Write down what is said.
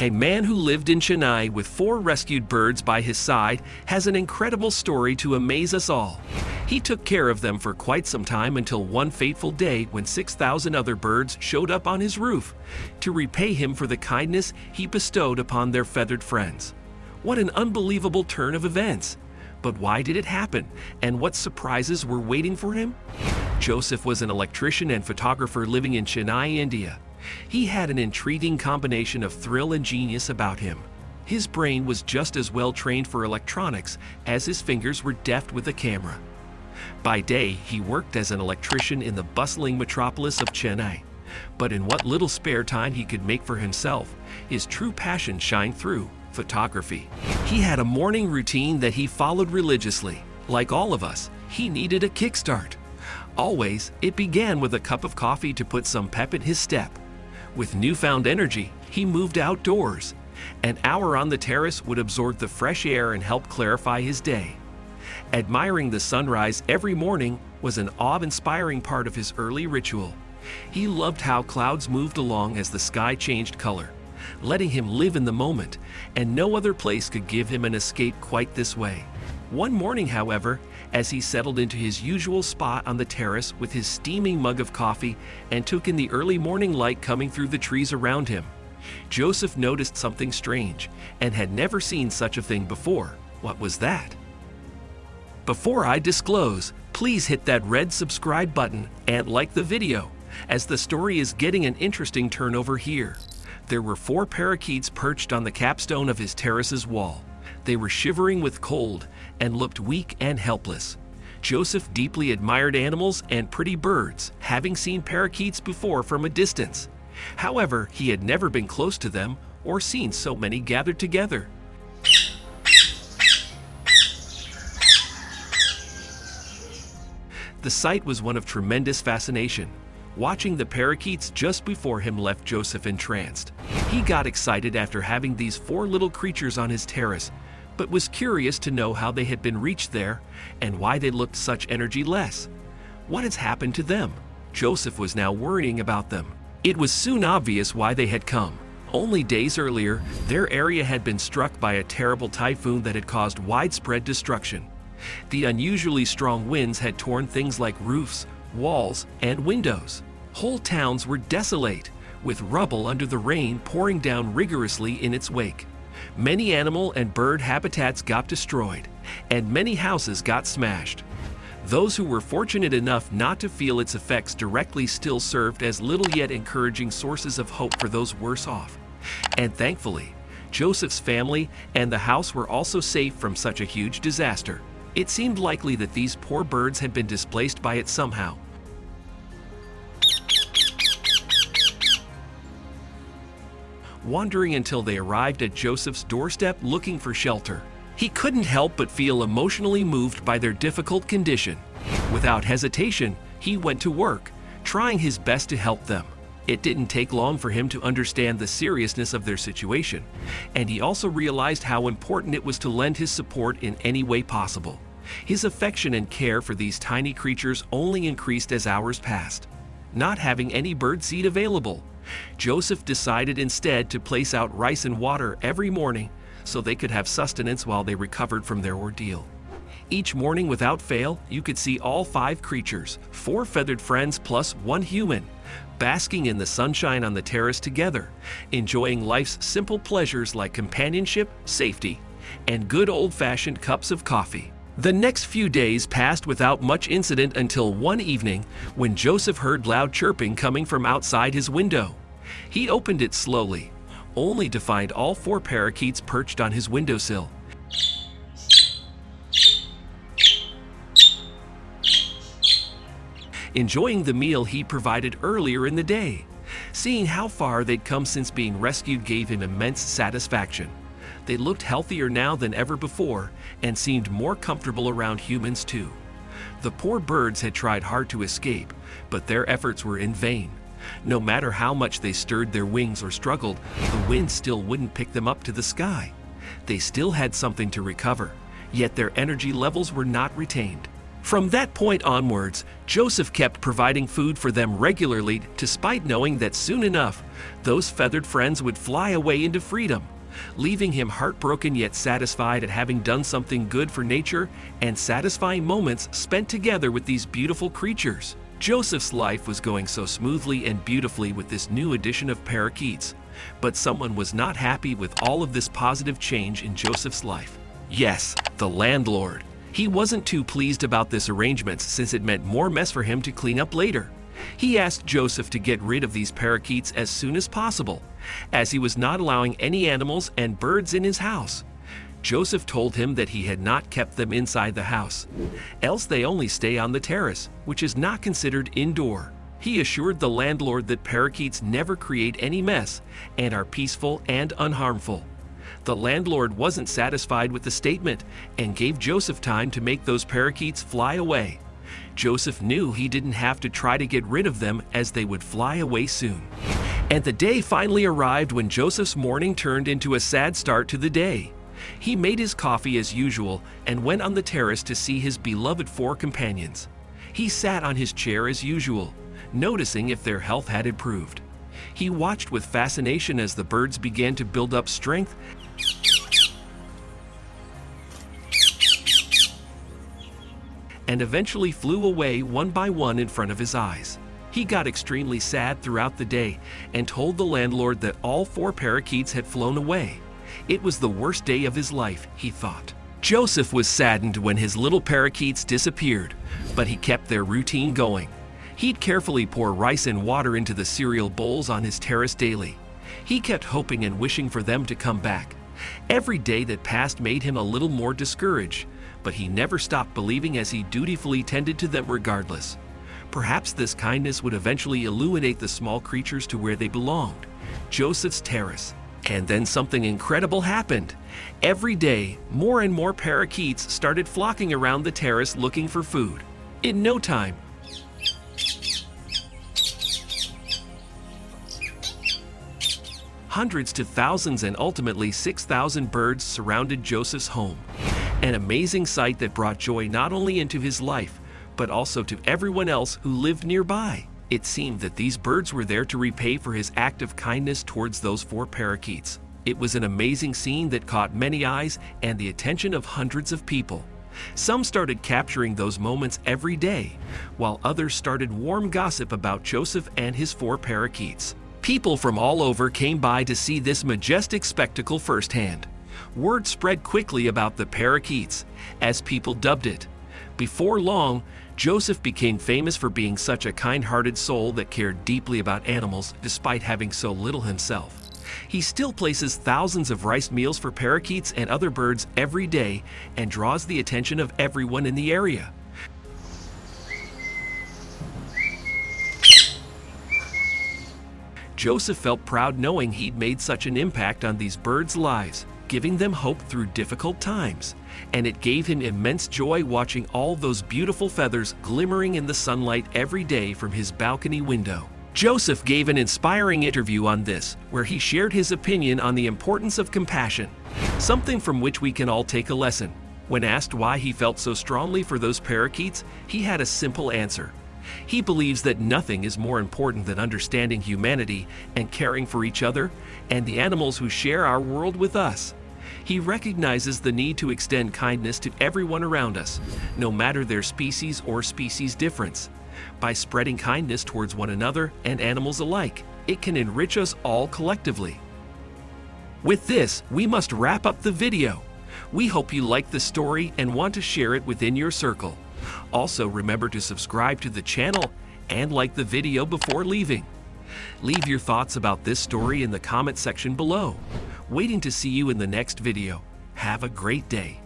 A man who lived in Chennai with 4 rescued birds by his side has an incredible story to amaze us all. He took care of them for quite some time until one fateful day when 6,000 other birds showed up on his roof to repay him for the kindness he bestowed upon their feathered friends. What an unbelievable turn of events! But why did it happen, and what surprises were waiting for him? Joseph was an electrician and photographer living in Chennai, India. He had an intriguing combination of thrill and genius about him. His brain was just as well trained for electronics as his fingers were deft with a camera. By day, he worked as an electrician in the bustling metropolis of Chennai. But in what little spare time he could make for himself, his true passion shined through: photography. He had a morning routine that he followed religiously. Like all of us, he needed a kickstart. Always, it began with a cup of coffee to put some pep in his step. With newfound energy, he moved outdoors. An hour on the terrace would absorb the fresh air and help clarify his day. Admiring the sunrise every morning was an awe-inspiring part of his early ritual. He loved how clouds moved along as the sky changed color, letting him live in the moment, and no other place could give him an escape quite this way. One morning, however, as he settled into his usual spot on the terrace with his steaming mug of coffee and took in the early morning light coming through the trees around him, Joseph noticed something strange and had never seen such a thing before. What was that? Before I disclose, please hit that red subscribe button and like the video, as the story is getting an interesting turn over here. There were 4 parakeets perched on the capstone of his terrace's wall. They were shivering with cold and looked weak and helpless. Joseph deeply admired animals and pretty birds, having seen parakeets before from a distance. However, he had never been close to them or seen so many gathered together. The sight was one of tremendous fascination. Watching the parakeets just before him left Joseph entranced. He got excited after having these 4 little creatures on his terrace, but was curious to know how they had been reached there and why they looked such energy-less. What has happened to them? Joseph was now worrying about them. It was soon obvious why they had come. Only days earlier, their area had been struck by a terrible typhoon that had caused widespread destruction. The unusually strong winds had torn things like roofs, walls, and windows. Whole towns were desolate, with rubble under the rain pouring down rigorously in its wake. Many animal and bird habitats got destroyed, and many houses got smashed. Those who were fortunate enough not to feel its effects directly still served as little yet encouraging sources of hope for those worse off. And thankfully, Joseph's family and the house were also safe from such a huge disaster. It seemed likely that these poor birds had been displaced by it somehow. Wandering until they arrived at Joseph's doorstep looking for shelter. He couldn't help but feel emotionally moved by their difficult condition. Without hesitation, he went to work, trying his best to help them. It didn't take long for him to understand the seriousness of their situation, and he also realized how important it was to lend his support in any way possible. His affection and care for these tiny creatures only increased as hours passed. Not having any bird seed available, Joseph decided instead to place out rice and water every morning so they could have sustenance while they recovered from their ordeal. Each morning without fail, you could see all 5 creatures, 4 feathered friends plus 1 human, basking in the sunshine on the terrace together, enjoying life's simple pleasures like companionship, safety, and good old-fashioned cups of coffee. The next few days passed without much incident until one evening when Joseph heard loud chirping coming from outside his window. He opened it slowly, only to find all 4 parakeets perched on his windowsill. Enjoying the meal he provided earlier in the day. Seeing how far they'd come since being rescued gave him immense satisfaction. They looked healthier now than ever before and seemed more comfortable around humans too. The poor birds had tried hard to escape, but their efforts were in vain. No matter how much they stirred their wings or struggled, the wind still wouldn't pick them up to the sky. They still had something to recover, yet their energy levels were not retained. From that point onwards, Joseph kept providing food for them regularly, despite knowing that soon enough, those feathered friends would fly away into freedom, leaving him heartbroken yet satisfied at having done something good for nature and satisfying moments spent together with these beautiful creatures. Joseph's life was going so smoothly and beautifully with this new addition of parakeets, but someone was not happy with all of this positive change in Joseph's life. Yes, the landlord. He wasn't too pleased about this arrangement since it meant more mess for him to clean up later. He asked Joseph to get rid of these parakeets as soon as possible, as he was not allowing any animals and birds in his house. Joseph told him that he had not kept them inside the house, else they only stay on the terrace, which is not considered indoor. He assured the landlord that parakeets never create any mess and are peaceful and unharmful. The landlord wasn't satisfied with the statement and gave Joseph time to make those parakeets fly away. Joseph knew he didn't have to try to get rid of them as they would fly away soon. And the day finally arrived when Joseph's morning turned into a sad start to the day. He made his coffee as usual and went on the terrace to see his beloved 4 companions. He sat on his chair as usual, noticing if their health had improved. He watched with fascination as the birds began to build up strength and eventually flew away one by one in front of his eyes. He got extremely sad throughout the day and told the landlord that all 4 parakeets had flown away. It was the worst day of his life, he thought. Joseph was saddened when his little parakeets disappeared, but he kept their routine going. He'd carefully pour rice and water into the cereal bowls on his terrace daily. He kept hoping and wishing for them to come back. Every day that passed made him a little more discouraged, but he never stopped believing as he dutifully tended to them regardless. Perhaps this kindness would eventually illuminate the small creatures to where they belonged, Joseph's terrace. And then something incredible happened. Every day, more and more parakeets started flocking around the terrace looking for food. In no time, hundreds to thousands and ultimately 6,000 birds surrounded Joseph's home. An amazing sight that brought joy not only into his life, but also to everyone else who lived nearby. It seemed that these birds were there to repay for his act of kindness towards those 4 parakeets. It was an amazing scene that caught many eyes and the attention of hundreds of people. Some started capturing those moments every day, while others started warm gossip about Joseph and his 4 parakeets. People from all over came by to see this majestic spectacle firsthand. Word spread quickly about the parakeets, as people dubbed it. Before long, Joseph became famous for being such a kind-hearted soul that cared deeply about animals despite having so little himself. He still places thousands of rice meals for parakeets and other birds every day and draws the attention of everyone in the area. Joseph felt proud knowing he'd made such an impact on these birds' lives, giving them hope through difficult times, and it gave him immense joy watching all those beautiful feathers glimmering in the sunlight every day from his balcony window. Joseph gave an inspiring interview on this, where he shared his opinion on the importance of compassion, something from which we can all take a lesson. When asked why he felt so strongly for those parakeets, he had a simple answer. He believes that nothing is more important than understanding humanity and caring for each other and the animals who share our world with us. He recognizes the need to extend kindness to everyone around us, no matter their species or species difference. By spreading kindness towards one another and animals alike, it can enrich us all collectively. With this, we must wrap up the video. We hope you like the story and want to share it within your circle. Also, remember to subscribe to the channel and like the video before leaving. Leave your thoughts about this story in the comment section below. Waiting to see you in the next video. Have a great day.